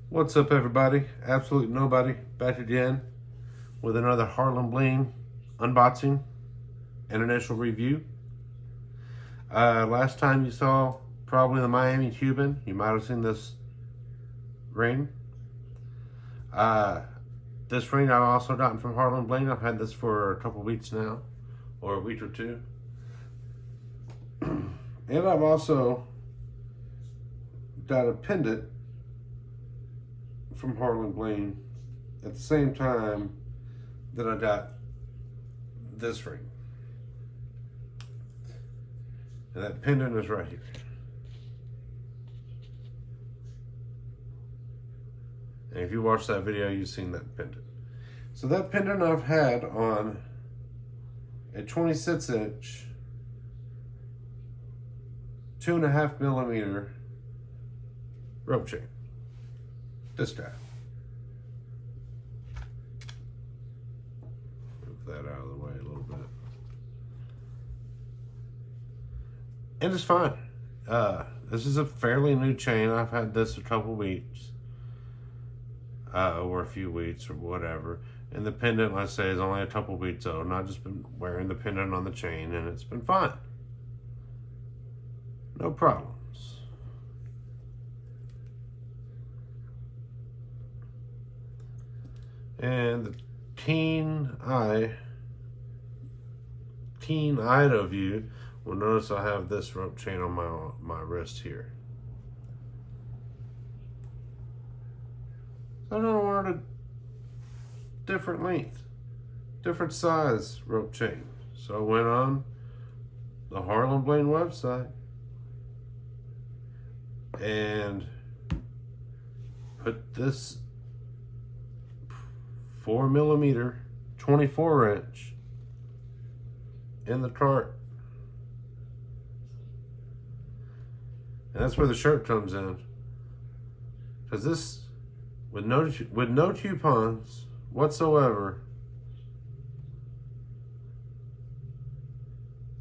What's up, everybody? Absolute Nobody back again with another Harlem Bling unboxing and initial review. Last time you saw probably the Miami Cuban, you might have seen this ring. This ring I've also gotten from Harlem Bling. I've had this for a couple weeks now, or a week or two. And I've also got a pendant from Harlem Bling at the same time that I got this ring. And that pendant is right here. And if you watched that video, you've seen that pendant. So that pendant I've had on a 26-inch, 2.5 millimeter rope chain. This guy. Move that out of the way a little bit. And it's fine. This is a fairly new chain. I've had this a couple weeks. Or a few weeks or whatever. And the pendant, let's say, is only a couple weeks old. And I've just been wearing the pendant on the chain and it's been fine. No problems. And the keen-eyed of you will notice I have this rope chain on my wrist here. So I wanted a different length, different size rope chain. So I went on the Harlem Bling website and put this 4 millimeter, 24-inch in the cart. And that's where the shirt comes in. Because this, with no coupons whatsoever,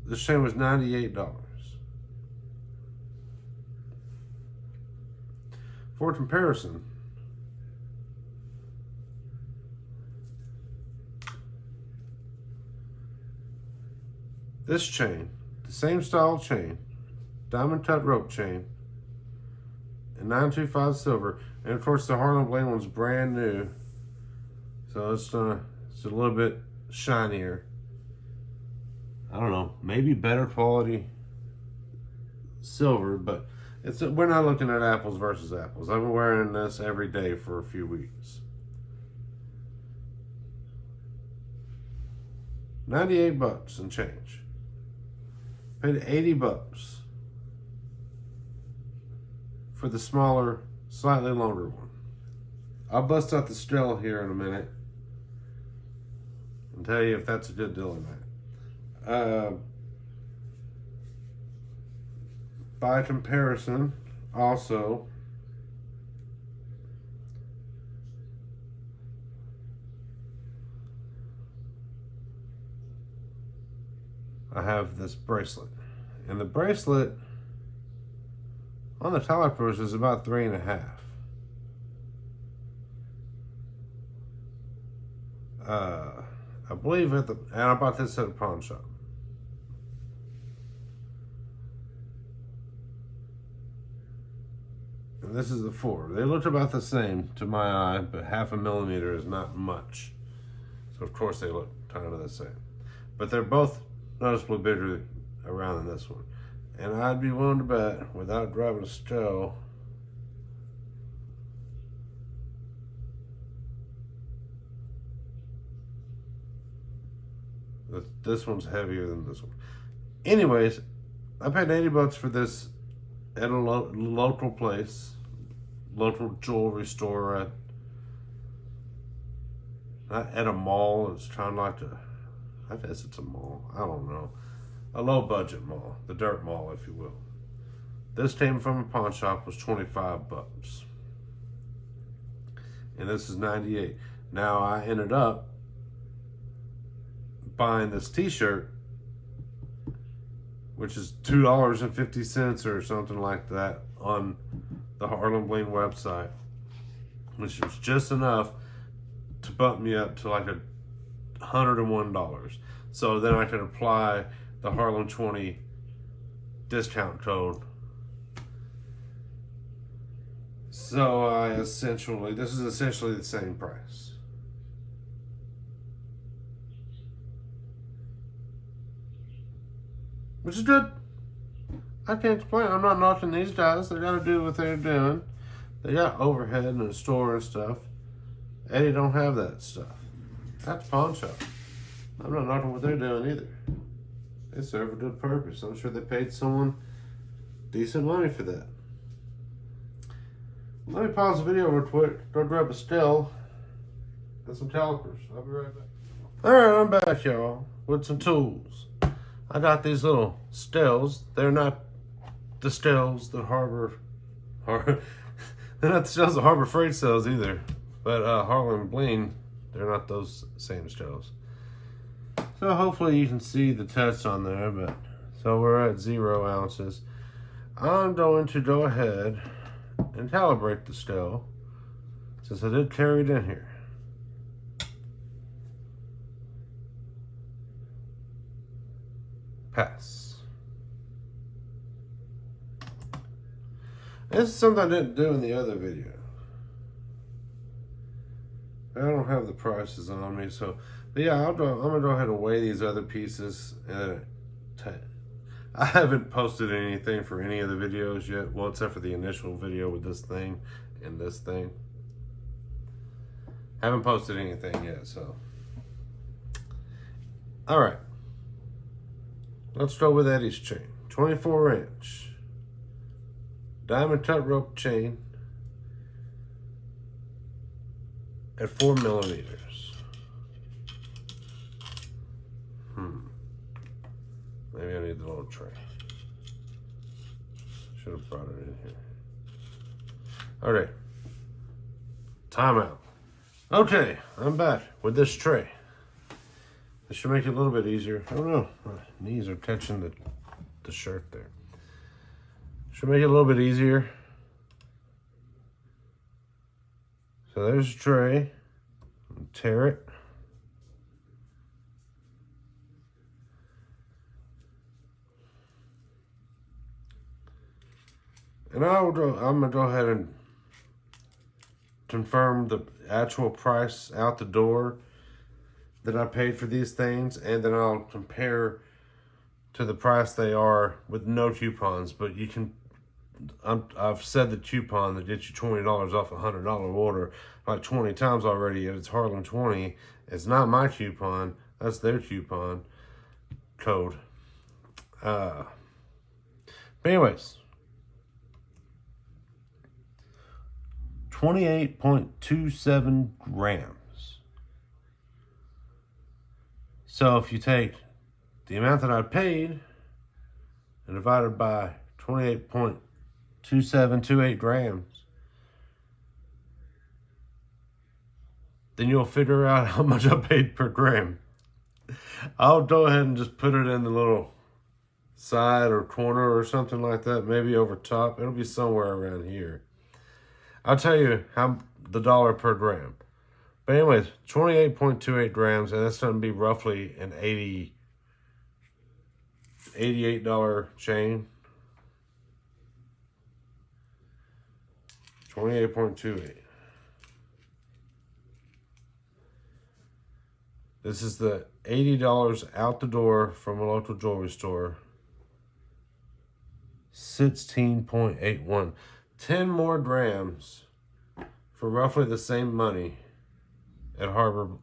this chain was $98. For comparison, this chain, the same style chain, diamond cut rope chain, and 925 silver, and of course the Harlem Bling one's brand new, so it's a little bit shinier. I don't know, maybe better quality silver, but we're not looking at apples versus apples. I've been wearing this every day for a few weeks. 98 bucks and change. Paid 80 bucks for the smaller, slightly longer one. I'll bust out the Strel here in a minute and tell you if that's a good deal or not. By comparison, also, I have this bracelet, and the bracelet on the calipers is about 3.5. I believe and I bought this at a pawn shop. And this is the 4. They look about the same to my eye, but 0.5 millimeter is not much. So of course they look kind of the same. But they're both noticeably bigger around than this one. And I'd be willing to bet, without grabbing a Strel, that this one's heavier than this one. Anyways, I paid 80 bucks for this at a local place, local jewelry store, not at a mall. It's kind of like I guess it's a mall. I don't know. A low budget mall, the dirt mall, if you will. This came from a pawn shop, was 25 bucks. And this is 98. Now I ended up buying this t-shirt, which is $2.50 or something like that on the Harlem Bling website. which was just enough to bump me up to like $101. So then I could apply the Harlem 20 discount code. So this is essentially the same price. Which is good. I can't complain. I'm not knocking these guys. They gotta do what they're doing. They got overhead in the store and stuff. Eddie don't have that stuff. That's pawn shop. I'm not knocking what they're doing either. They serve a good purpose. I'm sure they paid someone decent money for that. Let me pause the video real quick. Go grab a still and some calipers. I'll be right back. Alright, I'm back, y'all, with some tools. I got these little stills. They're not the stills that they're not the stills that Harbor Freight sells either. But Harlem Bling, they're not those same stills. So hopefully you can see the tests on there, but so we're at 0 ounces. I'm going to go ahead and calibrate the still since I did carry it in here. Pass. This is something I didn't do in the other video. I don't have the prices on me, so but yeah, I'm gonna go ahead and weigh these other pieces. I haven't posted anything for any of the videos yet, well, except for the initial video with this thing and this thing. Haven't posted anything yet, so. All right, let's go with Eddie's chain. 24-inch diamond cut rope chain at 4 millimeters. Maybe I need the little tray. Should have brought it in here. Okay. Timeout. Okay, I'm back with this tray. This should make it a little bit easier. I don't know. My knees are catching the shirt there. Should make it a little bit easier. So there's a tray. Tear it. And I'm going to go ahead and confirm the actual price out the door that I paid for these things, and then I'll compare to the price they are with no coupons. But you can, I've said the coupon that gets you $20 off a $100 order like 20 times already, and it's Harlem 20. It's not my coupon, that's their coupon code. But anyways, 28.27 grams. So if you take the amount that I paid and divide it by 28.2728 grams, then you'll figure out how much I paid per gram. I'll go ahead and just put it in the little side or corner or something like that, maybe over top. It'll be somewhere around here. I'll tell you how the dollar per gram. But anyways, 28.28 grams, and that's going to be roughly an $88 chain. 28.28. This is the $80 out the door from a local jewelry store. 16.81. 10 more grams for roughly the same money at Harbor.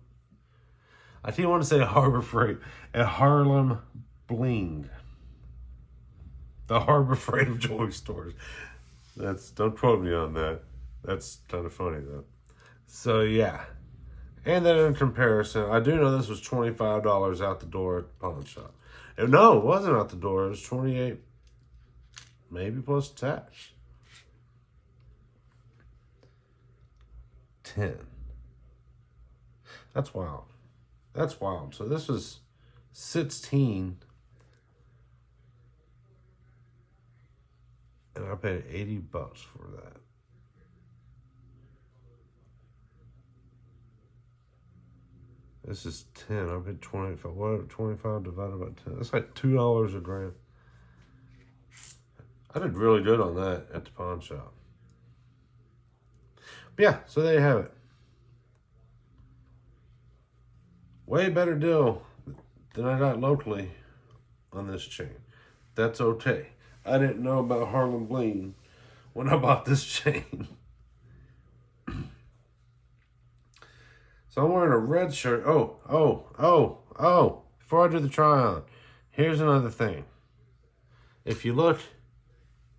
I didn't want to say Harbor Freight. At Harlem Bling. The Harbor Freight of jewelry stores. Don't quote me on that. That's kind of funny though. So yeah. And then in comparison, I do know this was $25 out the door at the pawn shop. And no, it wasn't out the door. It was 28, maybe plus tax. 10. That's wild. That's wild. So this was 16. And I paid $80 for that. This is 10. I paid 25. What? 25 divided by 10. That's like $2 a gram. I did really good on that at the pawn shop. But yeah, so there you have it. Way better deal than I got locally on this chain. That's okay. I didn't know about Harlem Bling when I bought this chain. So I'm wearing a red shirt. Before I do the try on, here's another thing. If you look,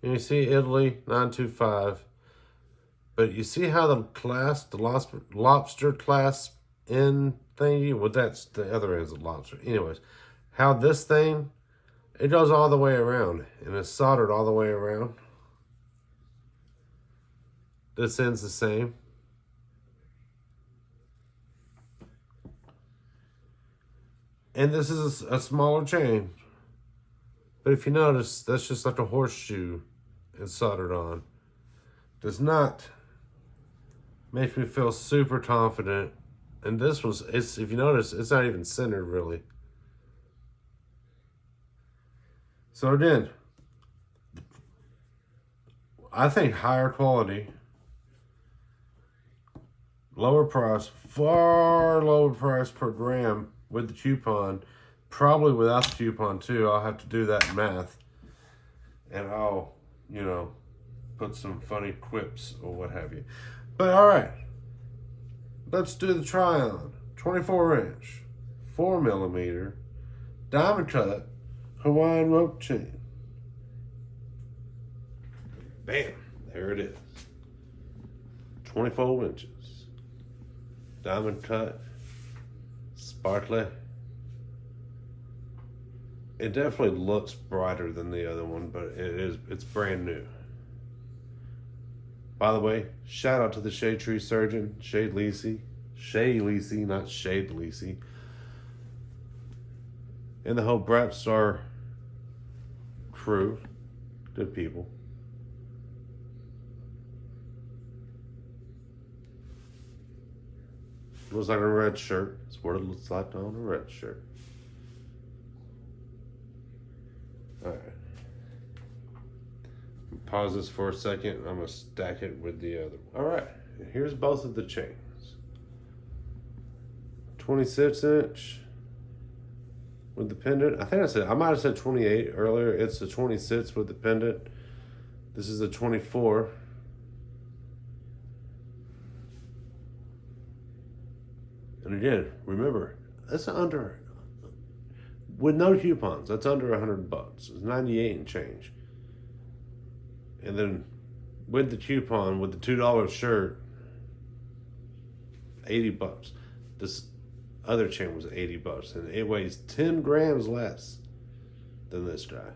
and you see Italy 925, but you see how the clasp, the lobster clasp in thingy, well, that's the other end's a lobster. Anyways, how this thing, it goes all the way around, and it's soldered all the way around. This end's the same. And this is a smaller chain. But if you notice, that's just like a horseshoe and soldered on. Does not make me feel super confident. And this was, if you notice, it's not even centered really. So again, I think higher quality, lower price, far lower price per gram with the coupon, probably without the coupon too. I'll have to do that math, and I'll, put some funny quips or what have you. But all right, let's do the try on. 24-inch, 4mm, diamond cut Hawaiian rope chain. Bam, there it is. 24 inches, diamond cut, sparkly. It definitely looks brighter than the other one, but it's brand new. By the way, shout out to the shade tree surgeon, Shay Lacey, not Shade Lacey, and the whole Brap Star crew. Good people. It looks like a red shirt. It's what it looks like on a red shirt. All right. Pause this for a second. I'm going to stack it with the other one. All right. Here's both of the chains. 26-inch with the pendant. I might have said 28 earlier. It's the 26 with the pendant. This is a 24. And again, remember, that's under, with no coupons, that's under $100. It's 98 and change. And then with the coupon, with the $2 shirt, $80. This other chain was $80, and it weighs 10 grams less than this guy.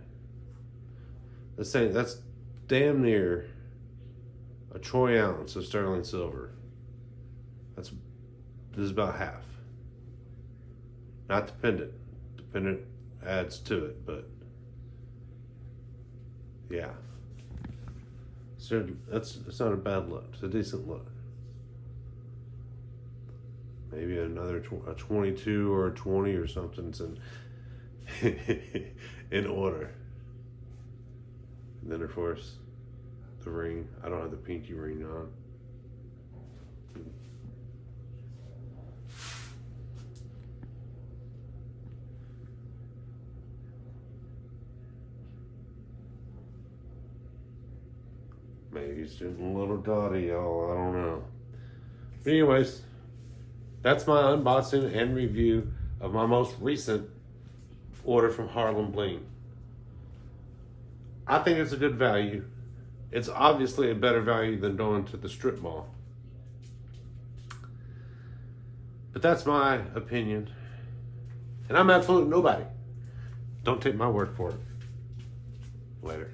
That's damn near a troy ounce of sterling silver. This is about half. Not the pendant. The pendant adds to it, but yeah. So it's not a bad look. It's a decent look. Maybe another a 22 or a 20 or something's in order. And then of course the ring. I don't have the pinky ring on. Maybe it's just a little dotty, y'all. I don't know. But anyways, that's my unboxing and review of my most recent order from Harlem Bling. I think it's a good value. It's obviously a better value than going to the strip mall. But that's my opinion. And I'm absolutely nobody. Don't take my word for it. Later.